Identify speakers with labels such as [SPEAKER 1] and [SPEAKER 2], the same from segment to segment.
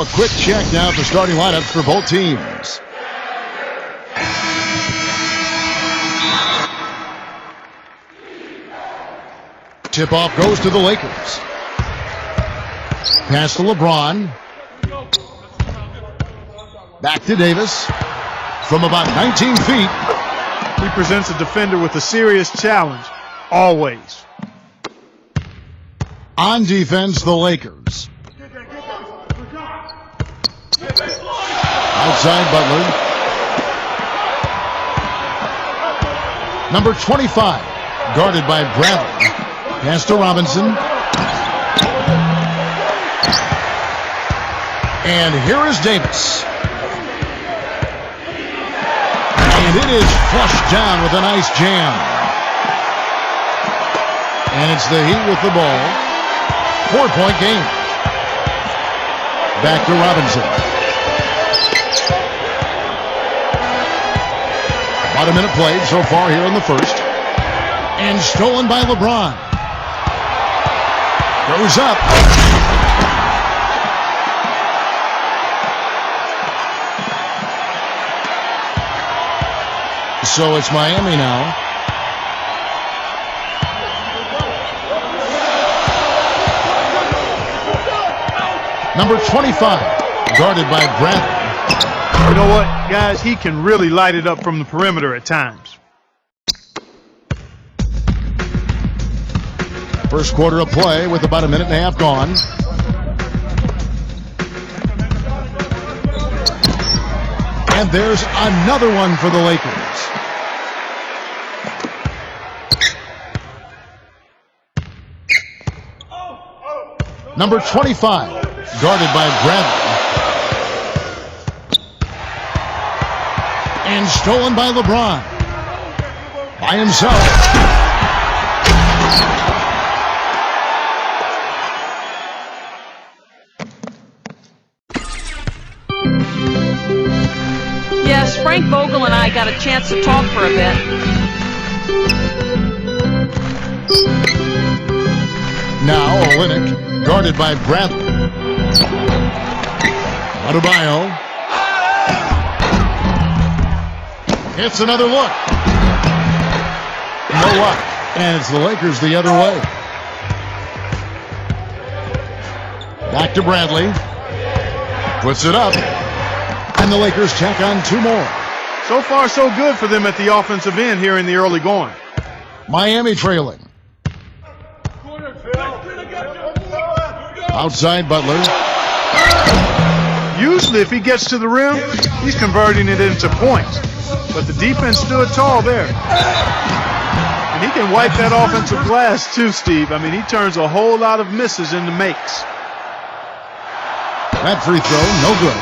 [SPEAKER 1] A quick check now at the starting lineups for both teams. Tip-off goes to the Lakers. Pass to LeBron. Back to Davis. From about 19 feet.
[SPEAKER 2] He presents a defender with a serious challenge, always.
[SPEAKER 1] On defense, the Lakers. Outside Butler. Number 25, guarded by Bradley. Pass to Robinson. And here is Davis. And it is flushed down with a nice jam. And it's the Heat with the ball. 4-point game. Back to Robinson. About a minute played so far here in the first. And stolen by LeBron. Goes up. So it's Miami now. Number 25, guarded by Bradley.
[SPEAKER 2] You know what, guys? He can really light it up from the perimeter at times.
[SPEAKER 1] First quarter of play with about a minute and a half gone. And there's another one for the Lakers. Number 25, guarded by Bradley. And stolen by LeBron. By himself.
[SPEAKER 3] Yes, Frank Vogel and I got a chance to talk for a bit.
[SPEAKER 1] Now Olynyk, guarded by Bradley. Adebayo. It's another look. No luck. And it's the Lakers the other way. Back to Bradley. Puts it up. And the Lakers tack on two more.
[SPEAKER 2] So far, so good for them at the offensive end here in the early going.
[SPEAKER 1] Miami trailing. Outside Butler.
[SPEAKER 2] Usually, if he gets to the rim, he's converting it into points. But the defense stood tall there. And he can wipe that offensive glass too, Steve. I mean, he turns a whole lot of misses into makes.
[SPEAKER 1] That free throw, no good.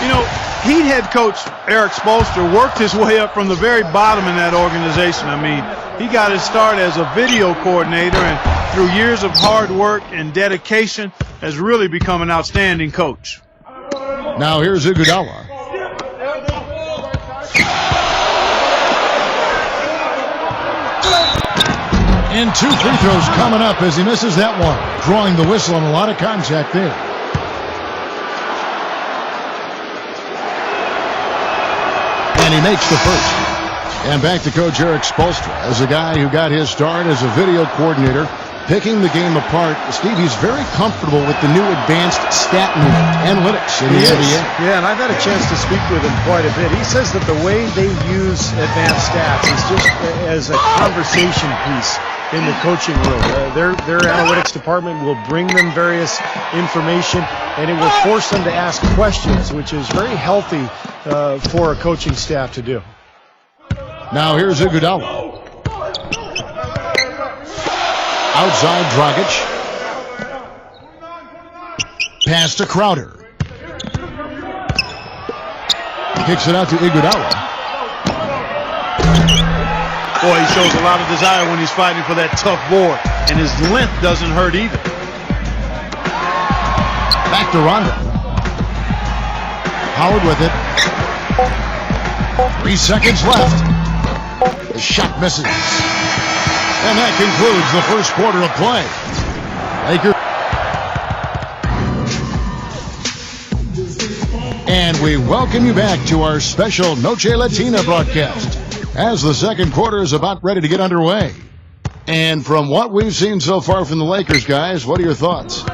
[SPEAKER 2] You know, Heat head coach Eric Spoelstra worked his way up from the very bottom in that organization. I mean, he got his start as a video coordinator, and through years of hard work and dedication has really become an outstanding coach.
[SPEAKER 1] Now here's Iguodala. And two free throws coming up as he misses that one. Drawing the whistle on a lot of contact there. And he makes the first. And back to Coach Eric Spoelstra as a guy who got his start as a video coordinator, picking the game apart. Steve, he's very comfortable with the new advanced stat analytics in the NBA.
[SPEAKER 4] Yeah, and I've had a chance to speak with him quite a bit. He says that the way they use advanced stats is just as a conversation piece in the coaching room. Their analytics department will bring them various information, and it will force them to ask questions, which is very healthy for a coaching staff to do.
[SPEAKER 1] Now here's Iguodala. Outside Dragic. Pass to Crowder. Kicks it out to Iguodala.
[SPEAKER 2] Boy, he shows a lot of desire when he's fighting for that tough board, and his length doesn't hurt either.
[SPEAKER 1] Back to Rondo. Howard with it. 3 seconds left. The shot misses. And that concludes the first quarter of play. Lakers. And we welcome you back to our special Noche Latina broadcast as the second quarter is about ready to get underway. And from what we've seen so far from the Lakers, guys, what are your thoughts?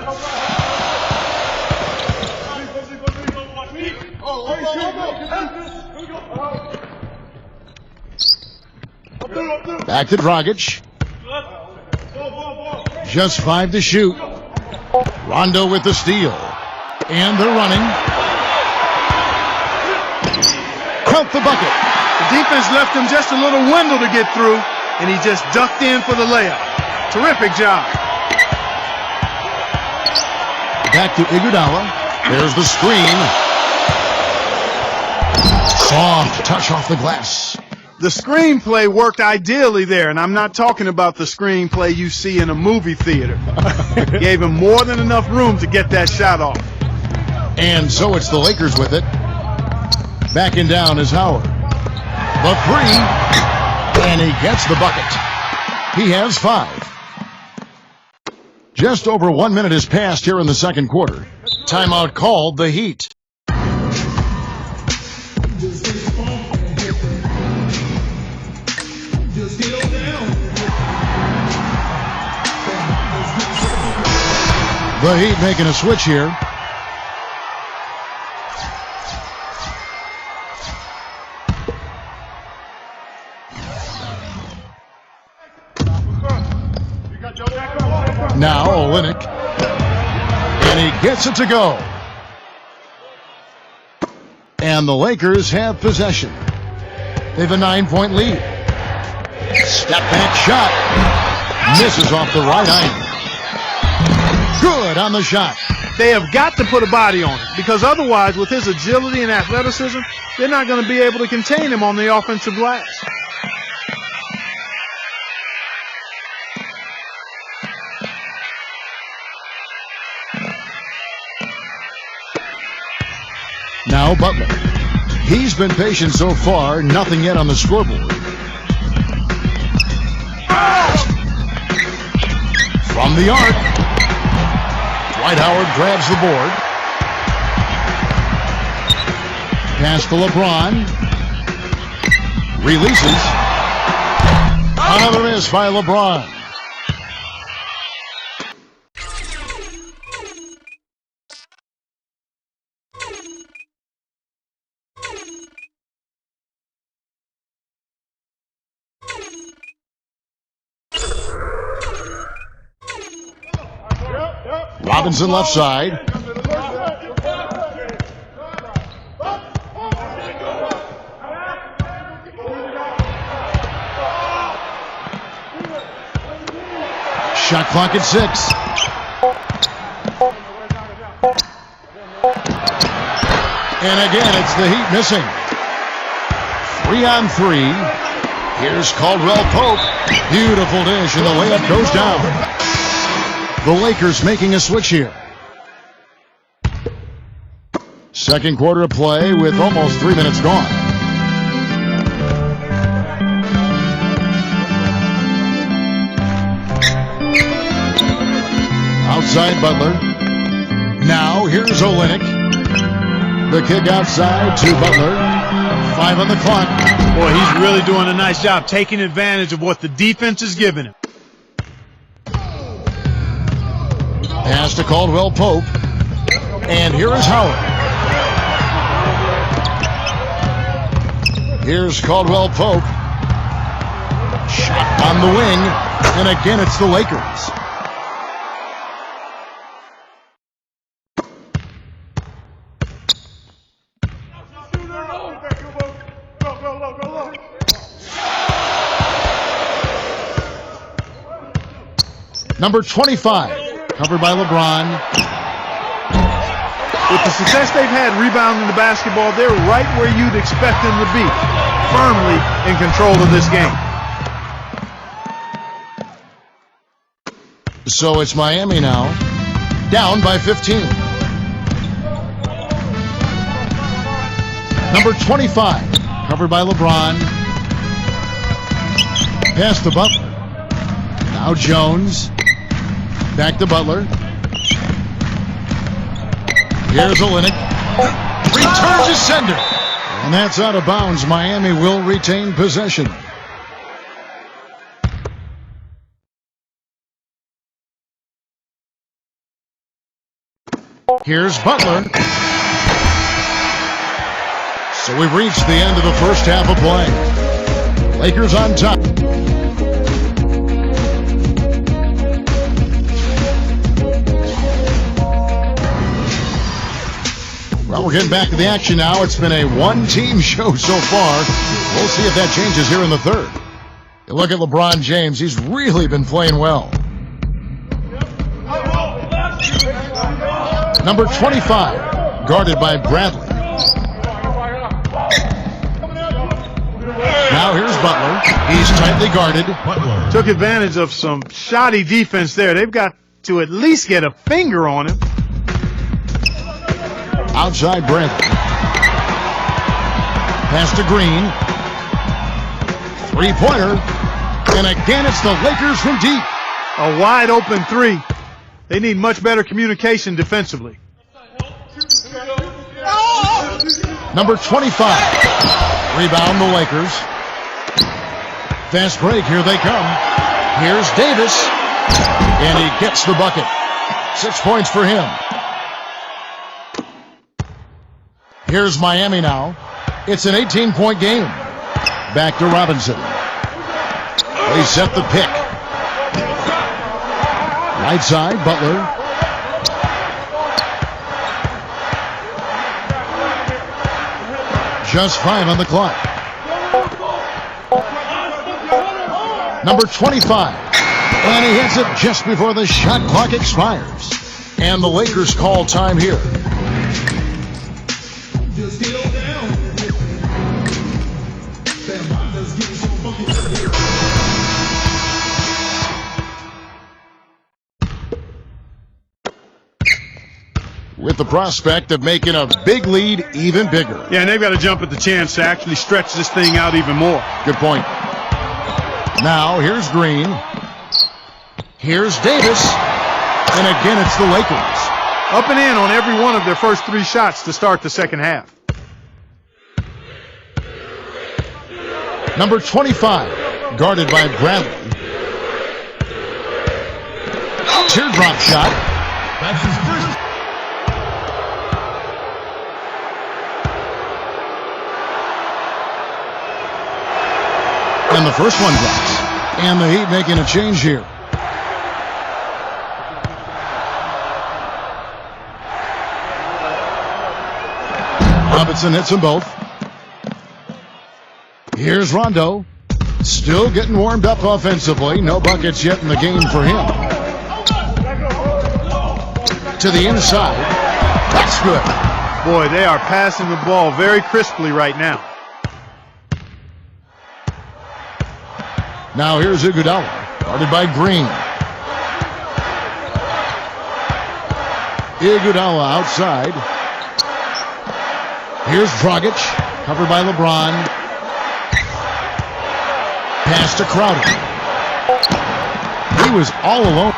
[SPEAKER 1] Back to Dragic. Just 5 to shoot. Rondo with the steal. And they're running. Count the bucket.
[SPEAKER 2] The defense left him just a little window to get through, and he just ducked in for the layup. Terrific job.
[SPEAKER 1] Back to Iguodala. There's the screen. Soft touch off the glass.
[SPEAKER 2] The screenplay worked ideally there, and I'm not talking about the screenplay you see in a movie theater. Gave him more than enough room to get that shot off.
[SPEAKER 1] And so it's the Lakers with it. Backing down is Howard. The three, and he gets the bucket. He has 5. Just over 1 minute has passed here in the second quarter. Timeout called the Heat. The Heat making a switch here. Now Olynyk. And he gets it to go. And the Lakers have possession. They have a 9-point lead. Step back shot. Misses off the right iron. Good on the shot.
[SPEAKER 2] They have got to put a body on him, because otherwise, with his agility and athleticism, they're not going to be able to contain him on the offensive glass.
[SPEAKER 1] Now Butler. He's been patient so far, nothing yet on the scoreboard. From the arc. Dwight Howard grabs the board. Pass to LeBron. Releases. Another miss by LeBron. Robinson left side. Shot clock at 6. And again, it's the Heat missing. 3 on 3. Here's Caldwell Pope. Beautiful dish, and the layup goes down. The Lakers making a switch here. Second quarter of play with almost 3 minutes gone. Outside Butler. Now here's Olynyk. The kick outside to Butler. 5 on the clock.
[SPEAKER 2] Boy, he's really doing a nice job taking advantage of what the defense is giving him.
[SPEAKER 1] Pass to Caldwell Pope. And here is Howard. Here's Caldwell Pope. Shot on the wing. And again, it's the Lakers. Number 25. Covered by LeBron.
[SPEAKER 2] With the success they've had rebounding the basketball, they're right where you'd expect them to be, firmly in control of this game.
[SPEAKER 1] So it's Miami now, down by 15. Number 25, covered by LeBron. Pass to Butler. Now Jones. Back to Butler. Here's Olynyk. Return to sender. And that's out of bounds. Miami will retain possession. Here's Butler. So we've reached the end of the first half of play. Lakers on top. Well, we're getting back to the action now. It's been a one-team show so far. We'll see if that changes here in the third. You look at LeBron James. He's really been playing well. Number 25, guarded by Bradley. Now here's Butler. He's tightly guarded.
[SPEAKER 2] Butler took advantage of some shoddy defense there. They've got to at least get a finger on him.
[SPEAKER 1] Outside Bradley. Pass to Green. Three-pointer. And again, it's the Lakers from deep.
[SPEAKER 2] A wide open three. They need much better communication defensively.
[SPEAKER 1] Number 25. Rebound the Lakers. Fast break. Here they come. Here's Davis. And he gets the bucket. 6 points for him. Here's Miami now. It's an 18-point game. Back to Robinson. They set the pick. Right side, Butler. Just 5 on the clock. Number 25. And he hits it just before the shot clock expires. And the Lakers call time here. With the prospect of making a big lead even bigger.
[SPEAKER 2] Yeah, and they've got to jump at the chance to actually stretch this thing out even more.
[SPEAKER 1] Good point. Now, here's Green. Here's Davis. And again, it's the Lakers.
[SPEAKER 2] Up and in on every one of their first 3 shots to start the second half.
[SPEAKER 1] Number 25, guarded by Bradley. Teardrop shot.
[SPEAKER 5] That's his first.
[SPEAKER 1] And the first one drops. And the Heat making a change here. Robinson hits them both. Here's Rondo. Still getting warmed up offensively. No buckets yet in the game for him. To the inside. That's good.
[SPEAKER 2] Boy, they are passing the ball very crisply right now.
[SPEAKER 1] Now here's Iguodala, guarded by Green. Iguodala outside. Here's Dragic, covered by LeBron. Pass to Crowder. He was all alone.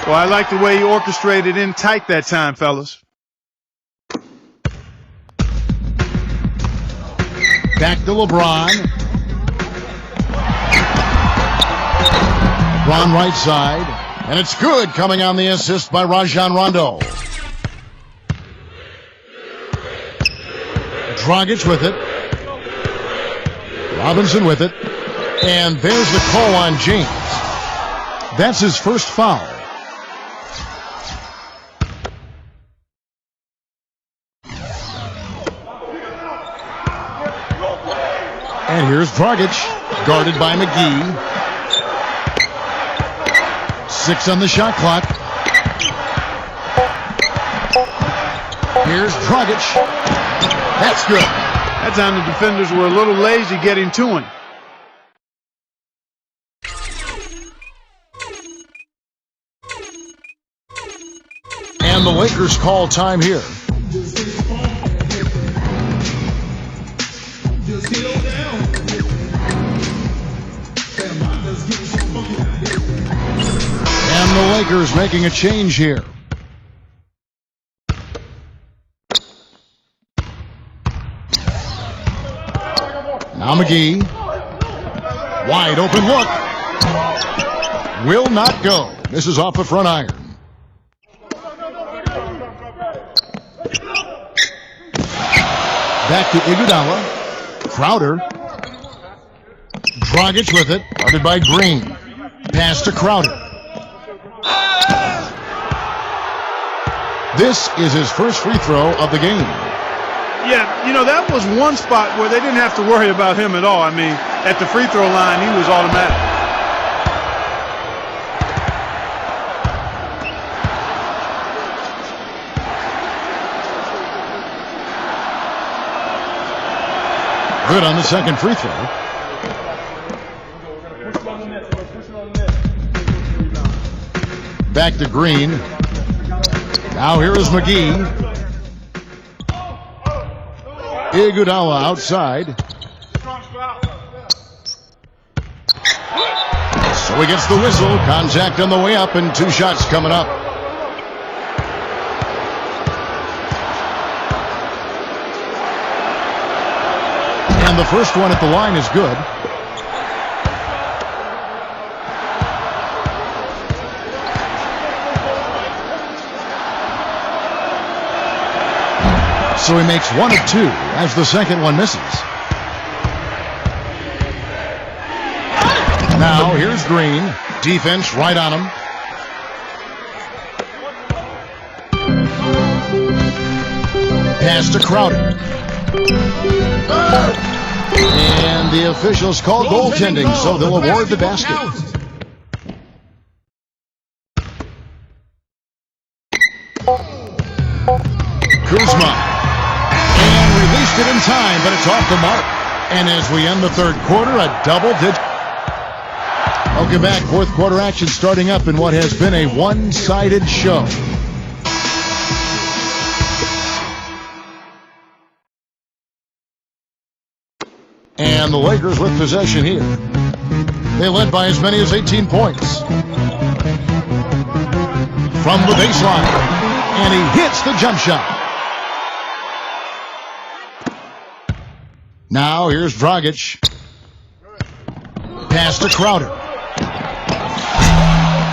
[SPEAKER 2] Well, I like the way he orchestrated in tight that time, fellas.
[SPEAKER 1] Back to LeBron. LeBron right side. And it's good, coming on the assist by Rajon Rondo. Dragic with it. Robinson with it. And there's the call on James. That's his first foul. And here's Dragic, guarded by McGee. 6 on the shot clock. Here's Dragic. That's good.
[SPEAKER 2] That time the defenders were a little lazy getting to him.
[SPEAKER 1] Lakers call time here. And the Lakers making a change here. Now McGee. Wide open look. Will not go. This is off the front iron. Back to Iguodala. Crowder. Dragic with it. Guarded by Green. Pass to Crowder. This is his first free throw of the game.
[SPEAKER 2] Yeah, you know, that was one spot where they didn't have to worry about him at all. I mean, at the free throw line, he was automatic.
[SPEAKER 1] Good on the second free throw. Back to Green. Now here is McGee. Iguodala outside. So he gets the whistle. Contact on the way up and 2 shots coming up. And the first one at the line is good. So he makes 1 of 2 as the second one misses. Now here's Green. Defense right on him. Pass to Crowder. And the officials call goaltending, so they'll award the basket. Kuzma. Released it in time, but it's off the mark. And as we end the third quarter, a double digit. Welcome back. Fourth quarter action starting up in what has been a one-sided show. And the Lakers with possession here. They led by as many as 18 points. From the baseline. And he hits the jump shot. Now here's Dragic. Pass to Crowder.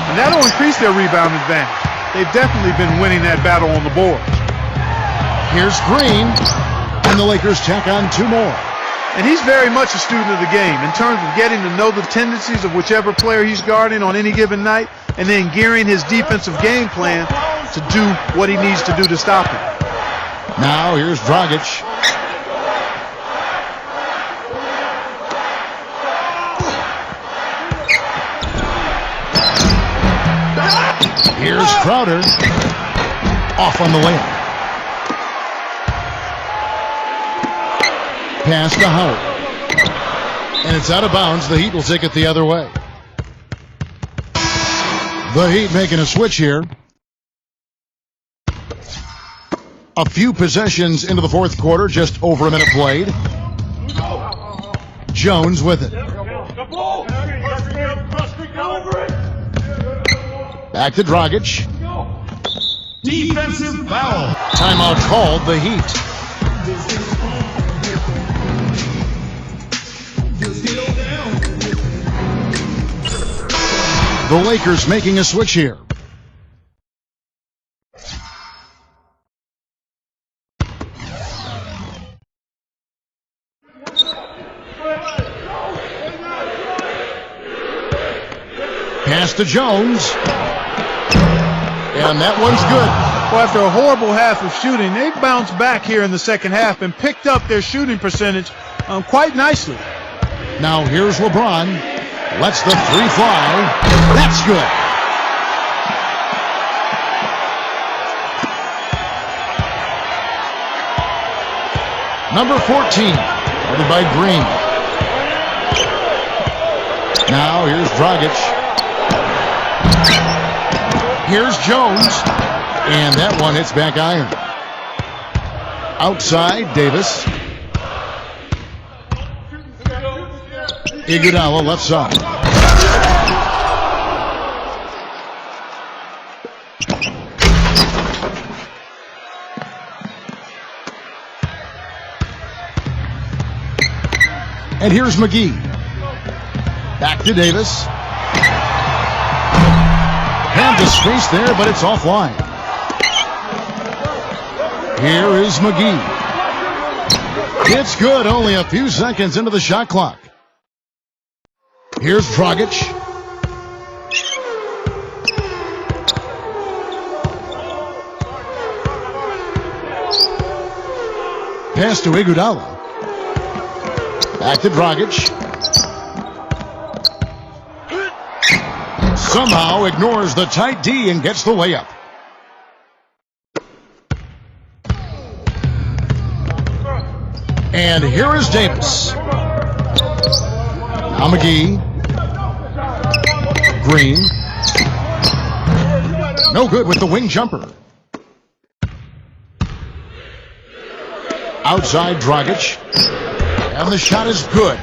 [SPEAKER 2] And that'll increase their rebound advantage. They've definitely been winning that battle on the board.
[SPEAKER 1] Here's Green. And the Lakers tack on 2 more.
[SPEAKER 2] And he's very much a student of the game in terms of getting to know the tendencies of whichever player he's guarding on any given night and then gearing his defensive game plan to do what he needs to do to stop him.
[SPEAKER 1] Now here's Dragic. Here's Crowder. Off on the layup. Pass to Howard. And it's out of bounds. The Heat will take it the other way. The Heat making a switch here. A few possessions into the fourth quarter, just over a minute played. Jones with it. Back to Dragic.
[SPEAKER 5] Defensive foul.
[SPEAKER 1] Timeout called, the Heat. The Lakers making a switch here. Pass to Jones. And that one's good.
[SPEAKER 2] Well, after a horrible half of shooting, they bounced back here in the second half and picked up their shooting percentage quite nicely.
[SPEAKER 1] Now here's LeBron. Lets the 3 fly. That's good. Number 14, guarded by Green. Now here's Dragic. Here's Jones. And that one hits back iron. Outside, Davis. Iguodala left side. And here's McGee. Back to Davis. Have the space there, but it's offline. Here is McGee. It's good, only a few seconds into the shot clock. Here's Dragic. Pass to Iguodala. Back to Dragic. Somehow ignores the tight D and gets the layup. And here is Davis. Now McGee. Green. No good with the wing jumper. Outside Dragic. And the shot is good.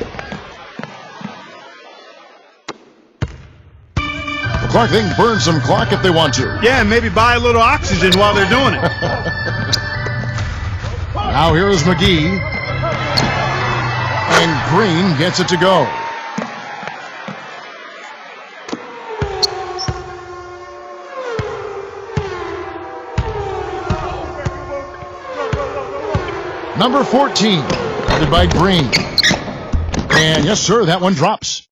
[SPEAKER 1] The Clark they can burn some clock if they want to.
[SPEAKER 2] Yeah, and maybe buy a little oxygen while they're doing it.
[SPEAKER 1] Now here is McGee. And Green gets it to go. Number 14, guarded by Green. And yes, sir, that one drops.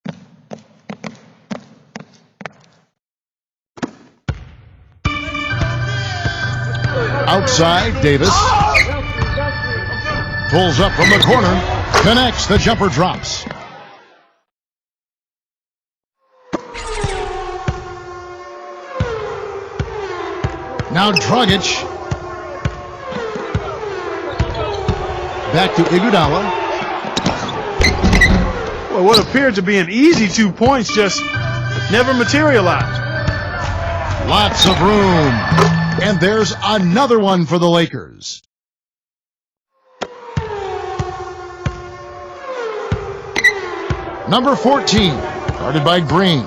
[SPEAKER 1] Outside, Davis. Pulls up from the corner. Connects, the jumper drops. Now Dragic. Back to Iguodala.
[SPEAKER 2] Well, what appeared to be an easy 2 points just never materialized.
[SPEAKER 1] Lots of room. And there's another one for the Lakers. Number 14, guarded by Green.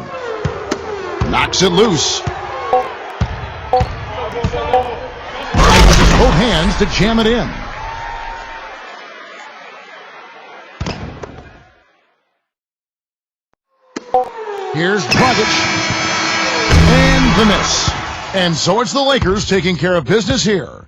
[SPEAKER 1] Knocks it loose. Uses both hands to jam it in. Here's Dragic. And the miss. And so it's the Lakers taking care of business here.